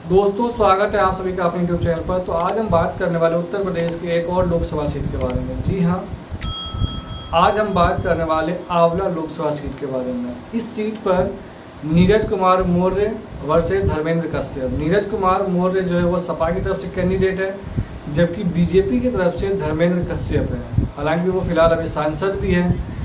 दोस्तों स्वागत है आप सभी का अपने यूट्यूब चैनल पर। तो आज हम बात करने वाले उत्तर प्रदेश की एक और लोकसभा सीट के बारे में। जी हाँ, आज हम बात करने वाले आंवला लोकसभा सीट के बारे में। इस सीट पर नीरज कुमार मौर्य वर्सेस धर्मेंद्र कश्यप। नीरज कुमार मौर्य जो है वो सपा की तरफ से कैंडिडेट है, जबकि बीजेपी की तरफ से धर्मेंद्र कश्यप है। हालांकि वो फिलहाल अभी सांसद भी हैं।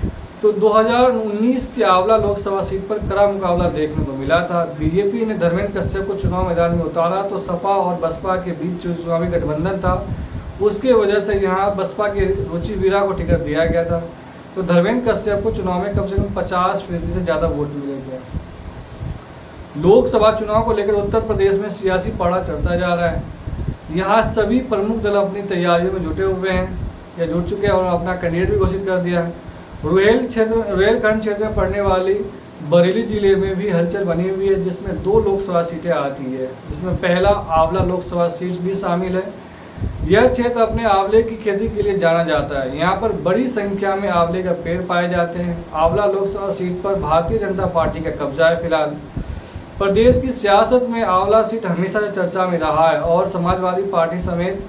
तो 2019 के आंवला लोकसभा सीट पर कड़ा मुकाबला देखने को मिला था। बीजेपी ने धर्मेंद्र कश्यप को चुनाव मैदान में उतारा तो सपा और बसपा के बीच जो चुनावी गठबंधन था उसके वजह से यहाँ बसपा के रुचि वीरा को टिकट दिया गया था। तो धर्मेंद्र कश्यप को चुनाव में कम से कम 50% से ज़्यादा वोट मिले थे। लोकसभा चुनाव को लेकर उत्तर प्रदेश में सियासी पारा चलता जा रहा है। यहाँ सभी प्रमुख दल अपनी तैयारियों में जुटे हुए हैं या जुट चुके हैं और अपना कैंडिडेट भी घोषित कर दिया है। रुहेलखंड क्षेत्र में पड़ने वाली बरेली जिले में भी हलचल बनी हुई है, जिसमें 2 लोकसभा सीटें आती है। इसमें पहला आंवला लोकसभा सीट भी शामिल है। यह क्षेत्र अपने आंवले की खेती के लिए जाना जाता है। यहाँ पर बड़ी संख्या में आंवले का पेड़ पाए जाते हैं। आंवला लोकसभा सीट पर भारतीय जनता पार्टी का कब्जा है। फिलहाल प्रदेश की सियासत में आंवला सीट हमेशा से चर्चा में रहा है और समाजवादी पार्टी समेत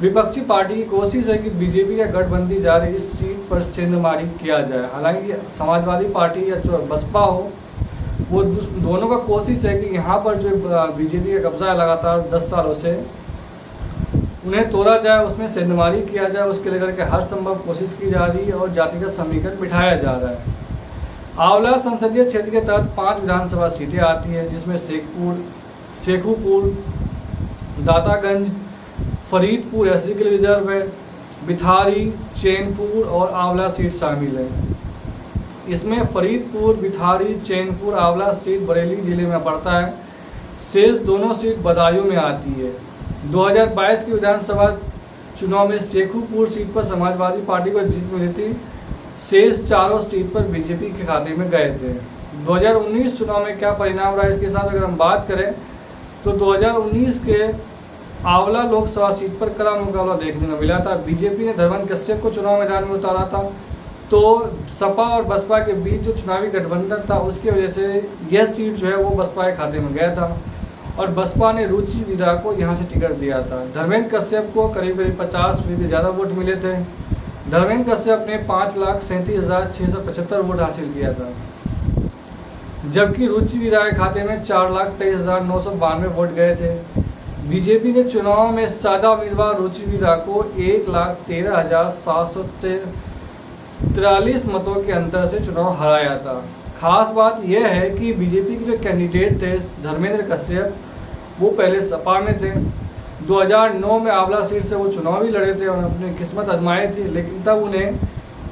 विपक्षी पार्टी की कोशिश है कि बीजेपी का गठबंधन जारी इस सीट पर सेंधमारी किया जाए। हालांकि समाजवादी पार्टी या जो बसपा हो, वो दोनों का कोशिश है कि यहाँ पर जो बीजेपी का कब्जा है लगातार 10 सालों से, उन्हें तोड़ा जाए, उसमें सेंधमारी किया जाए। उसके लेकर के हर संभव कोशिश की जा रही है और जातिगत समीकरण बिठाया जा रहा है। आंवला संसदीय क्षेत्र के तहत 5 विधानसभा सीटें आती हैं, जिसमें शेखुपुर, दातागंज, फरीदपुर एससी के लिए रिजर्व है, बिथारी, चैनपुर और आंवला सीट शामिल है। इसमें फरीदपुर, बिथारी, चैनपुर, आंवला सीट बरेली जिले में पड़ता है। शेष दोनों सीट बदायूं में आती है। 2022 के विधानसभा चुनाव में शेखुपुर सीट पर समाजवादी पार्टी को जीत मिली थी। शेष चारों सीट पर बीजेपी के खाते में गए थे। 2019 चुनाव में क्या परिणाम रहा, इसके साथ अगर हम बात करें तो 2019 के आंवला लोकसभा सीट पर कड़ा मुकाबला देखने को मिला था। बीजेपी ने धर्मेंद्र कश्यप को चुनाव मैदान में उतारा था, तो सपा और बसपा के बीच जो चुनावी गठबंधन था उसकी वजह से यह सीट जो है वो बसपा के खाते में गया था और बसपा ने रुचि वीरा को यहाँ से टिकट दिया था। धर्मेंद्र कश्यप को करीब 50% ज़्यादा वोट मिले थे। धर्मेंद्र कश्यप ने 5,37,675 वोट हासिल किया था, जबकि रुचि वीरा के खाते में 4,23,992 वोट गए थे। बीजेपी ने चुनाव में साझा उम्मीदवार रुचि वीरा को 1,13,743 मतों के अंतर से चुनाव हराया था। खास बात यह है कि बीजेपी के जो कैंडिडेट थे धर्मेंद्र कश्यप, वो पहले सपा में थे। 2009 में आंवला सीट से वो चुनाव भी लड़े थे और अपनी किस्मत आजमाई थी, लेकिन तब उन्हें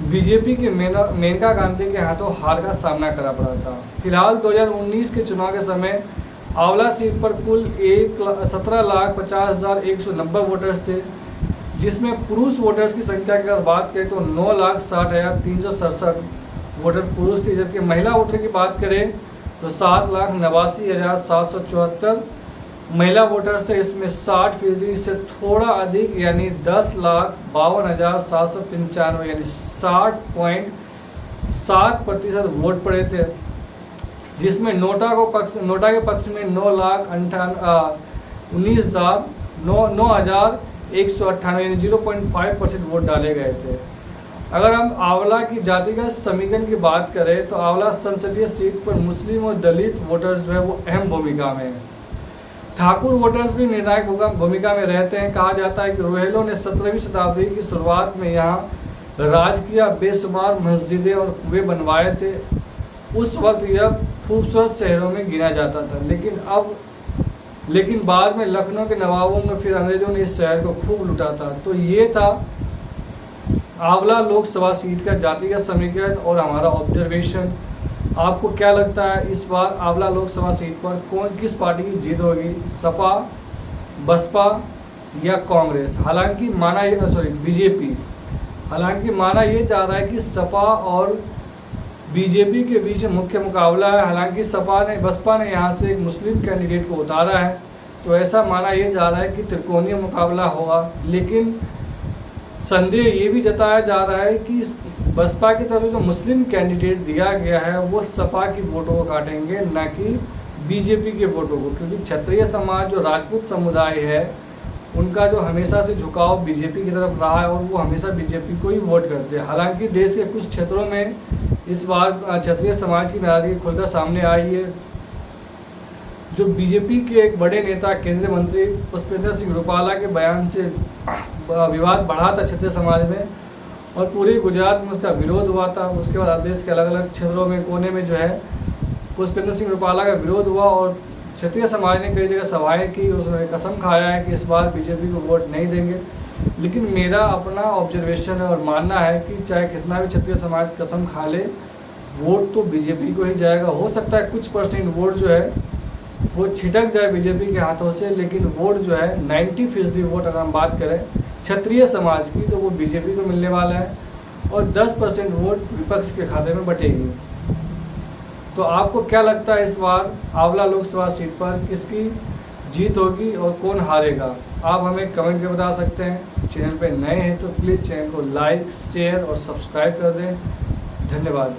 बीजेपी के मेनका गांधी के हाथों हार का सामना करना पड़ा था। फिलहाल 2019 के चुनाव के समय आंवला सीट पर कुल 17,50,190 वोटर्स थे, जिसमें पुरुष वोटर्स की संख्या की अगर बात करें तो 9,60,367 वोटर पुरुष थे, जबकि महिला वोटर की बात करें तो 7,89,774 महिला वोटर्स थे। इसमें 60% से थोड़ा अधिक यानी 10,52,795 यानी 60.7% वोट पड़े थे, जिसमें नोटा के पक्ष में 9,19,198 यानी 0.5% वोट डाले गए थे। अगर हम आंवला की जातिगत समीकरण की बात करें तो आंवला संसदीय सीट पर मुस्लिम और दलित वोटर्स जो है वो अहम भूमिका में है। ठाकुर वोटर्स भी निर्णायक भूमिका में रहते हैं। कहा जाता है कि रोहेलों ने 17वीं शताब्दी की शुरुआत में यहाँ राज किया, बेशुमार मस्जिदें और कुएं बनवाए थे। उस वक्त यह खूबसूरत शहरों में गिना जाता था, लेकिन बाद में लखनऊ के नवाबों ने फिर अंग्रेजों ने इस शहर को खूब लूटा था। तो ये था आंवला लोकसभा सीट का जातिगत समीकरण और हमारा ऑब्जर्वेशन। आपको क्या लगता है इस बार आंवला लोकसभा सीट पर किस पार्टी की जीत होगी, सपा, बसपा या कांग्रेस? हालांकि बीजेपी। हालांकि माना ये जा रहा है कि सपा और बीजेपी के बीच मुख्य मुकाबला है। हालांकि बसपा ने यहाँ से एक मुस्लिम कैंडिडेट को उतारा है, तो ऐसा माना ये जा रहा है कि त्रिकोणीय मुकाबला होगा। लेकिन संदेह ये भी जताया जा रहा है कि बसपा की तरफ जो मुस्लिम कैंडिडेट दिया गया है वो सपा की वोटों को काटेंगे, न कि बीजेपी के वोटों को, क्योंकि क्षत्रिय समाज जो राजपूत समुदाय है उनका जो हमेशा से झुकाव बीजेपी की तरफ रहा है और वो हमेशा बीजेपी को ही वोट करते हैं। हालांकि देश के कुछ क्षेत्रों में इस बार क्षत्रिय समाज की नाराजगी खुलकर सामने आई है। जो बीजेपी के एक बड़े नेता केंद्रीय मंत्री पुष्पेंद्र सिंह रूपाला के बयान से विवाद बढ़ा था क्षत्रिय समाज में और पूरे गुजरात में उसका विरोध हुआ था। उसके बाद देश के अलग अलग क्षेत्रों में कोने में जो है पुष्पेंद्र सिंह रूपाला का विरोध हुआ और क्षत्रिय समाज ने कई जगह सभाएं की, उसने कसम खाया है कि इस बार बीजेपी को वोट नहीं देंगे। लेकिन मेरा अपना ऑब्जर्वेशन है और मानना है कि चाहे कितना भी क्षत्रिय समाज कसम खा ले, वोट तो बीजेपी को ही जाएगा। हो सकता है कुछ % वोट जो है वो छिटक जाए बीजेपी के हाथों से, लेकिन वोट जो है 90% वोट अगर हम बात करें क्षत्रिय समाज की तो वो बीजेपी को मिलने वाला है और 10% वोट विपक्ष के खाते में बटेगी। तो आपको क्या लगता है इस बार आंवला लोकसभा सीट पर किसकी जीत होगी और कौन हारेगा? आप हमें कमेंट में बता सकते हैं। चैनल पर नए हैं तो प्लीज़ चैनल को लाइक, शेयर और सब्सक्राइब कर दें। धन्यवाद।